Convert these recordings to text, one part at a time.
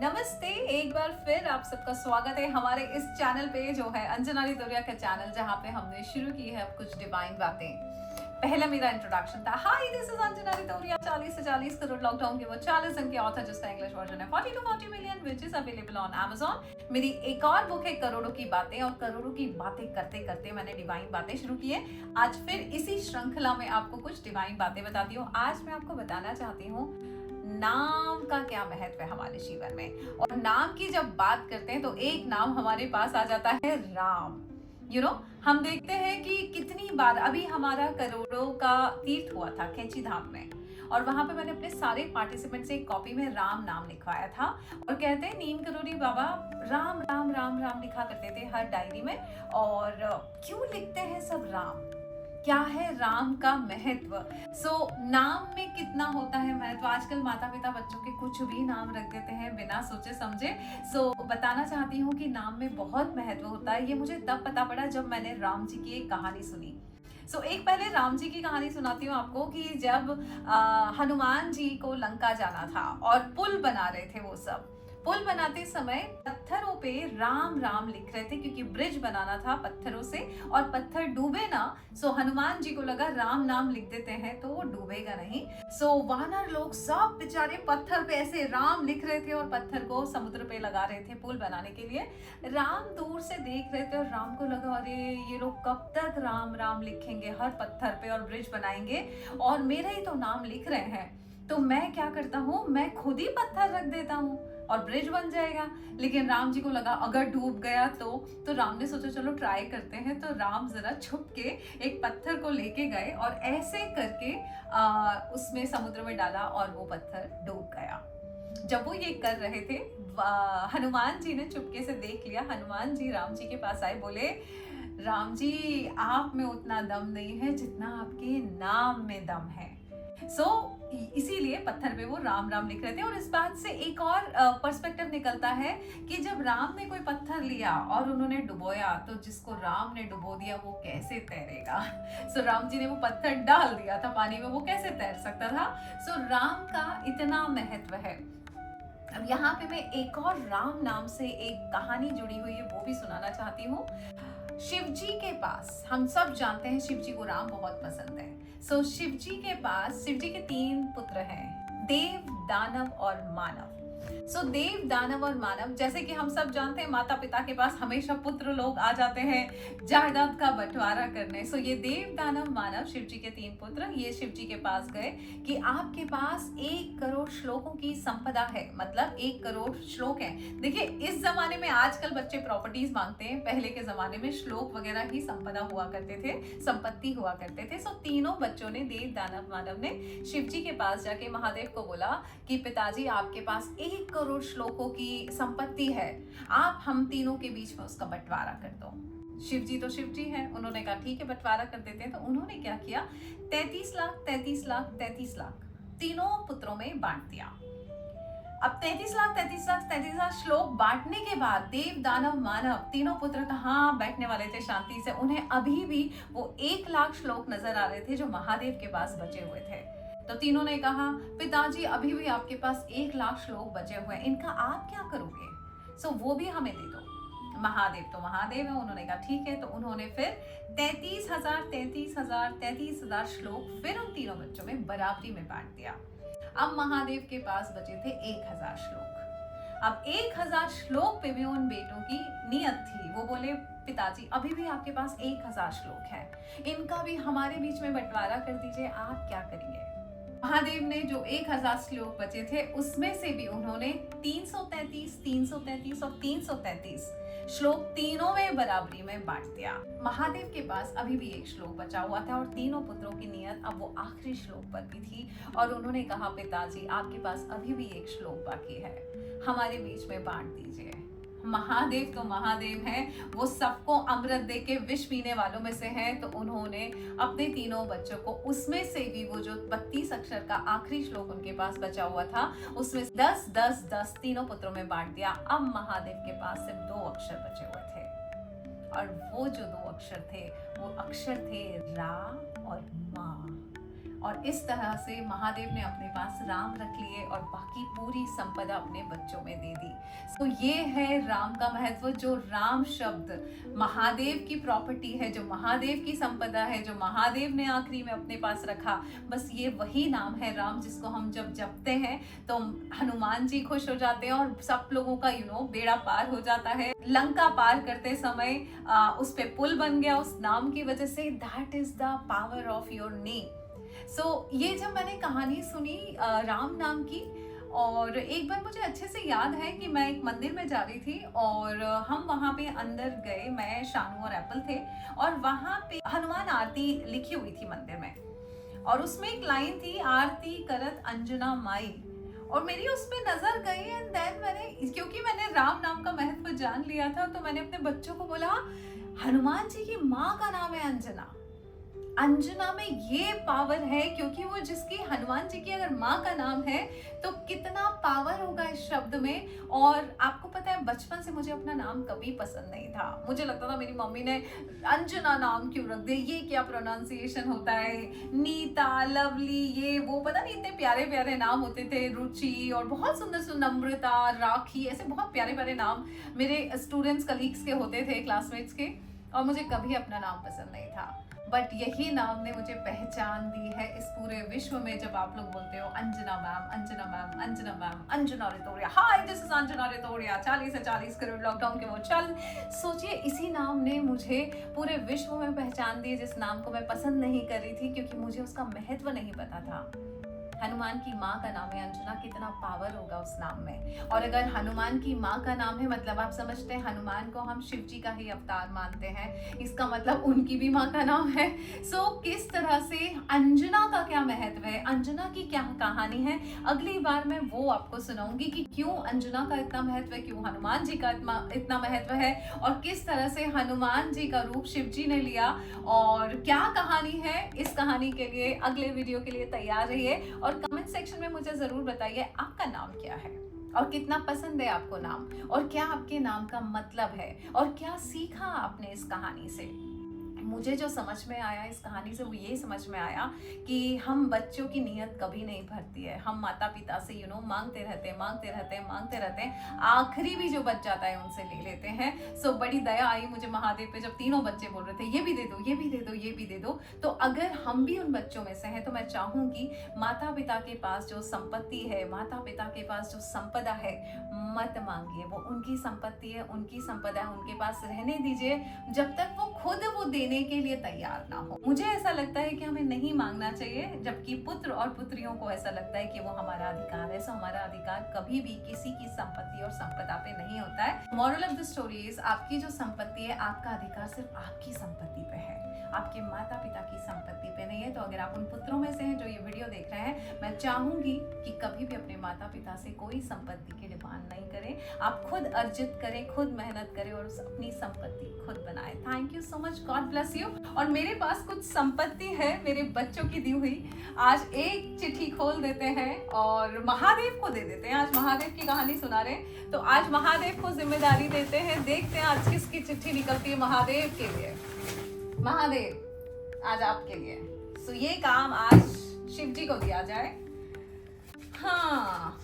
नमस्ते। एक बार फिर आप सबका स्वागत है हमारे इस चैनल पे जो है अंजना रितोरिया का चैनल, जहाँ पे हमने शुरू की है अब कुछ डिवाइन बातें। पहला मेरा इंट्रोडक्शन था, हाय दिस इज अंजना रितोरिया, 40 से 40 करोड़ लॉकडाउन के वो 40 दिन के ऑथर, जिसका इंग्लिश वर्जन है 40 to 40 million which is available on Amazon। मेरी एक और बुक है करोड़ों की बातें, और करोड़ों की बातें करते करते मैंने डिवाइन बातें शुरू की है। आज फिर इसी श्रृंखला में आपको कुछ डिवाइन बातें बताती हूँ। आज मैं आपको बताना चाहती हूँ नाम का क्या महत्व है हमारे जीवन में। और नाम की जब बात करते हैं तो एक नाम हमारे पास आ जाता है, राम। हम देखते हैं कि कितनी बार अभी हमारा करोड़ों का तीर्थ हुआ था कैंची धाम में, और वहां पे मैंने अपने सारे पार्टिसिपेंट से एक कॉपी में राम नाम लिखवाया था। और कहते हैं नीम करोड़ी बाबा राम राम राम राम लिखा करते थे हर डायरी में। और क्यों लिखते हैं सब राम, क्या है राम का महत्व। नाम में कितना होता है महत्व। आजकल माता पिता बच्चों के कुछ भी नाम रख देते हैं बिना सोचे समझे। बताना चाहती हूँ कि नाम में बहुत महत्व होता है। ये मुझे तब पता पड़ा जब मैंने राम जी की एक कहानी सुनी। एक पहले राम जी की कहानी सुनाती हूँ आपको कि जब हनुमान जी को लंका जाना था और पुल बना रहे थे, वो सब पुल बनाते समय पत्थरों पे राम राम लिख रहे थे, क्योंकि ब्रिज बनाना था पत्थरों से और पत्थर डूबे ना। हनुमान जी को लगा राम नाम लिख देते हैं तो वो डूबेगा नहीं। वानर लोग सब बेचारे पत्थर पे ऐसे राम लिख रहे थे और पत्थर को समुद्र पे लगा रहे थे पुल बनाने के लिए। राम दूर से देख रहे थे और राम को लगा, अरे ये लोग कब तक राम राम लिखेंगे हर पत्थर पे और ब्रिज बनाएंगे, और मेरा ही तो नाम लिख रहे हैं। तो मैं क्या करता हूँ, मैं खुद ही पत्थर रख देता हूँ और ब्रिज बन जाएगा। लेकिन राम जी को लगा अगर डूब गया तो राम ने सोचा चलो ट्राई करते हैं। तो राम जरा छुप के एक पत्थर को लेके गए और ऐसे करके उसमें समुद्र में डाला और वो पत्थर डूब गया। जब वो ये कर रहे थे, हनुमान जी ने चुपके से देख लिया। हनुमान जी राम जी के पास आए, बोले राम जी आप में उतना दम नहीं है जितना आपके नाम में दम है। इसीलिए पत्थर पे वो राम राम लिख रहे थे। और इस बात से एक और पर्सपेक्टिव निकलता है कि जब राम ने कोई पत्थर लिया और उन्होंने डुबोया, तो जिसको राम ने डुबो दिया वो कैसे तैरेगा। राम जी ने वो पत्थर डाल दिया था पानी में, वो कैसे तैर सकता था। राम का इतना महत्व है। अब यहाँ पे मैं एक और राम नाम से एक कहानी जुड़ी हुई है वो भी सुनाना चाहती हूँ। शिव जी के पास, हम सब जानते हैं शिव जी को राम बहुत पसंद है। शिव जी के पास, शिव जी के 3 पुत्र हैं, देव, दानव और मानव। देव, दानव और मानव, जैसे कि हम सब जानते हैं माता पिता के पास हमेशा पुत्र लोग आ जाते हैं जायदाद का बंटवारा करने। ये देव, दानव, मानव, शिव जी के 3 पुत्र, ये शिव जी के पास गए कि आपके पास 1 करोड़ श्लोकों की संपदा है, मतलब 1 करोड़ श्लोक है। देखिए इस जमाने में आजकल बच्चे प्रॉपर्टीज मांगते हैं, पहले के जमाने में श्लोक वगैरह ही संपदा हुआ करते थे, संपत्ति हुआ करते थे। तीनों बच्चों ने, देव, दानव, मानव ने शिव जी के पास जाके महादेव को बोला कि पिताजी आपके पास 1 करोड़ श्लोकों की संपत्ति है, आप हम तीनों के बीच में उसका बंटवारा कर दो। शिव जी तो शिव जी हैं, उन्होंने कहा ठीक है बंटवारा कर देते हैं। तो उन्होंने क्या किया, 33 लाख 33 लाख 33 लाख तीनों पुत्रों में बांट दिया। अब 33 लाख 33 लाख 33 लाख श्लोक बांटने के बाद देव, दानव, मानव तीनों पुत्र कहाँ बैठने वाले थे शांति से। उन्हें अभी भी वो 1 लाख श्लोक नजर आ रहे थे जो महादेव के पास बचे हुए थे। तो तीनों ने कहा पिताजी अभी भी आपके पास 1 लाख श्लोक बचे हुए हैं, इनका आप क्या करोगे। वो भी हमें दे दो। महादेव तो महादेव है, उन्होंने कहा ठीक है। तो उन्होंने फिर 33,000 श्लोक फिर उन तीनों बच्चों में बराबरी में बांट दिया। अब महादेव के पास बचे थे 1000 श्लोक। अब 1000 श्लोक पे भी उन बेटों की नियत थी, वो बोले पिताजी अभी भी आपके पास 1000 श्लोक है, इनका भी हमारे बीच में बंटवारा कर दीजिए, आप क्या करेंगे। महादेव ने जो 1000 श्लोक बचे थे उसमें से भी उन्होंने 333, 333 और 333 श्लोक तीनों में बराबरी में बांट दिया। महादेव के पास अभी भी 1 श्लोक बचा हुआ था और तीनों पुत्रों की नियत अब वो आखिरी श्लोक पर भी थी। और उन्होंने कहा पिताजी आपके पास अभी भी 1 श्लोक बाकी है, हमारे बीच में बांट दीजिए। महादेव तो महादेव हैं, वो सबको अमृत दे के विष पीने वालों में से हैं। तो उन्होंने अपने तीनों बच्चों को उसमें से भी वो जो 32 अक्षर का आखिरी श्लोक उनके पास बचा हुआ था उसमें 10 10 10 तीनों पुत्रों में बांट दिया। अब महादेव के पास सिर्फ 2 अक्षर बचे हुए थे, और वो जो 2 अक्षर थे वो अक्षर थे रा और मा। और इस तरह से महादेव ने अपने पास राम रख लिए और बाकी पूरी संपदा अपने बच्चों में दे दी। तो ये है राम का महत्व। जो राम शब्द महादेव की प्रॉपर्टी है, जो महादेव की संपदा है, जो महादेव ने आखिरी में अपने पास रखा, बस ये वही नाम है राम, जिसको हम जब जपते हैं तो हनुमान जी खुश हो जाते हैं और सब लोगों का बेड़ा पार हो जाता है। लंका पार करते समय उस पे पुल बन गया उस नाम की वजह से। That is the power of your name. So ये जब मैंने कहानी सुनी राम नाम की, और एक बार मुझे अच्छे से याद है कि मैं एक मंदिर में जा रही थी और हम वहाँ पे अंदर गए, मैं, शानू और एप्पल थे, और वहाँ पे हनुमान आरती लिखी हुई थी मंदिर में, और उसमें एक लाइन थी, आरती करत अंजना माई, और मेरी उस पे नजर गई। एंड देन क्योंकि मैंने राम नाम का महत्व जान लिया था, तो मैंने अपने बच्चों को बोला, हनुमान जी की माँ का नाम है अंजना। अंजना में ये पावर है, क्योंकि वो जिसकी, हनुमान जी की अगर माँ का नाम है तो कितना पावर होगा इस शब्द में। और आपको पता है, बचपन से मुझे अपना नाम कभी पसंद नहीं था। मुझे लगता था मेरी मम्मी ने अंजना नाम क्यों रख दिया, ये क्या प्रोनाउंसिएशन होता है, नीता, लवली, ये वो, पता नहीं इतने प्यारे प्यारे नाम होते थे, रुचि, और बहुत सुंदर सुंदर, नम्रता, राखी, ऐसे बहुत प्यारे प्यारे नाम मेरे स्टूडेंट्स, कलीग्स के होते थे, क्लासमेट्स के, और मुझे कभी अपना नाम पसंद नहीं था। बट यही नाम ने मुझे पहचान दी है इस पूरे विश्व में। जब आप लोग बोलते हो Anjana ma'am, Anjana ma'am, Anjana ma'am, Anjana Ritoria, hi this is Anjana Ritoria, 40 से 40 करोड़ लॉकडाउन के वो चल। सोचिए, इसी नाम ने मुझे पूरे विश्व में पहचान दी, जिस नाम को मैं पसंद नहीं कर रही थी, क्योंकि मुझे उसका महत्व नहीं पता था। हनुमान की माँ का नाम है अंजना, कितना पावर होगा उस नाम में। और अगर हनुमान की माँ का नाम है, मतलब आप समझते हैं हनुमान को हम शिव जी का ही अवतार मानते हैं, इसका मतलब उनकी भी माँ का नाम है। सो किस तरह से अंजना का क्या महत्व है, अंजना की क्या कहानी है, अगली बार मैं वो आपको सुनाऊंगी कि क्यों अंजना का इतना महत्व है, क्यों हनुमान जी का इतना महत्व है, और किस तरह से हनुमान जी का रूप शिव जी ने लिया, और क्या कहानी है। इस कहानी के लिए अगले वीडियो के लिए तैयार रहिए, और कमेंट सेक्शन में मुझे जरूर बताइए आपका नाम क्या है, और कितना पसंद है आपको नाम, और क्या आपके नाम का मतलब है, और क्या सीखा आपने इस कहानी से। मुझे जो समझ में आया इस कहानी से, वो ये समझ में आया कि हम बच्चों की नीयत कभी नहीं भरती है। हम माता पिता से मांगते रहते हैं, आखिरी भी जो बच जाता है उनसे ले लेते हैं। सो बड़ी दया आई मुझे महादेव पे, जब तीनों बच्चे बोल रहे थे ये भी दे दो, ये भी दे दो, ये भी दे दो। तो अगर हम भी उन बच्चों में से हैं, तो मैं चाहूंगी माता पिता के पास जो संपत्ति है, माता पिता के पास जो संपदा है, मत मांगिए। वो उनकी संपत्ति है, उनकी संपदा है, उनके पास रहने दीजिए जब तक वो खुद वो देने के लिए तैयार ना हो। मुझे ऐसा लगता है कि हमें नहीं मांगना चाहिए, जबकि पुत्र और पुत्रियों को ऐसा लगता है कि वो हमारा अधिकार है। सो हमारा अधिकार कभी भी किसी की संपत्ति और संपदा पे नहीं होता है। Moral of the story is, आपकी जो संपत्ति है, आपका अधिकार सिर्फ आपकी संपत्ति पे है, आपके माता पिता की संपत्ति पे नहीं है। तो अगर आप उन पुत्रों में से हैं जो ये वीडियो देख रहे हैं, मैं चाहूंगी कि कभी भी अपने माता पिता से कोई संपत्ति की डिमांड नहीं करें। आप खुद अर्जित करें, खुद मेहनत करें, और अपनी संपत्ति खुद बनाएं। Thank you so much, God bless you. और मेरे पास कुछ संपत्ति है मेरे बच्चों की दी हुई। आज एक चिट्ठी खोल देते हैं और महादेव को दे देते हैं। आज महादेव की कहानी सुना रहे हैं, तो आज महादेव को जिम्मेदारी देते हैं। देखते हैं आज किसकी चिट्ठी निकलती है महादेव के लिए। महादेव, आज आपके लिए। सो ये काम आज शिव जी को दिया जाए। हाँ,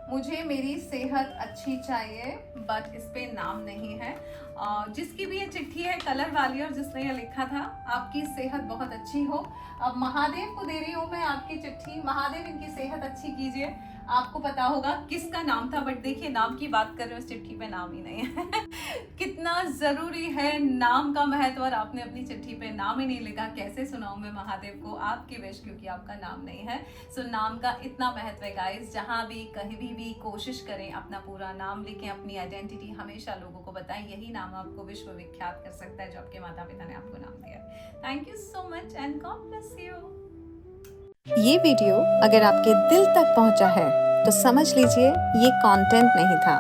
मुझे मेरी सेहत अच्छी चाहिए, बट इस पे नाम नहीं है। जिसकी भी ये चिट्ठी है कलर वाली, और जिसने ये लिखा था, आपकी सेहत बहुत अच्छी हो। अब महादेव को दे रही हूँ मैं आपकी चिट्ठी। महादेव इनकी सेहत अच्छी कीजिए। आपको पता होगा किसका नाम था, बट देखिए नाम की बात कर रहे हो, इस चिट्ठी पे नाम ही नहीं है। कितना जरूरी है नाम का महत्व, और आपने अपनी चिट्ठी पे नाम ही नहीं लिखा। कैसे सुनाऊं मैं महादेव को आपकी विश, क्योंकि आपका नाम नहीं है। सो नाम का इतना महत्व है गाइस। जहां भी कहीं भी कोशिश करें, अपना पूरा नाम लिखें, अपनी आइडेंटिटी हमेशा लोगों को बताएं। यही नाम आपको विश्व विख्यात कर सकता है, जो आपके माता पिता ने आपको नाम दिया। Thank you so much and God bless you. ये वीडियो अगर आपके दिल तक पहुंचा है तो समझ लीजिए ये कंटेंट नहीं था,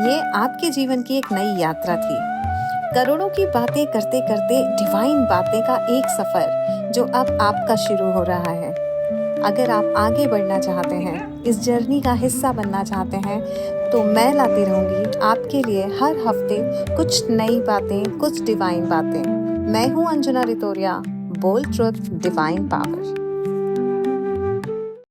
ये आपके जीवन की एक नई यात्रा थी। करोड़ों की बातें करते करते डिवाइन बातें का एक सफर जो अब आपका शुरू हो रहा है। अगर आप आगे बढ़ना चाहते हैं, इस जर्नी का हिस्सा बनना चाहते हैं, तो मैं लाती रहूंगी आपके लिए हर हफ्ते कुछ नई बातें, कुछ डिवाइन बातें। मैं हूँ Anjana Ritoria, bold truth, divine power.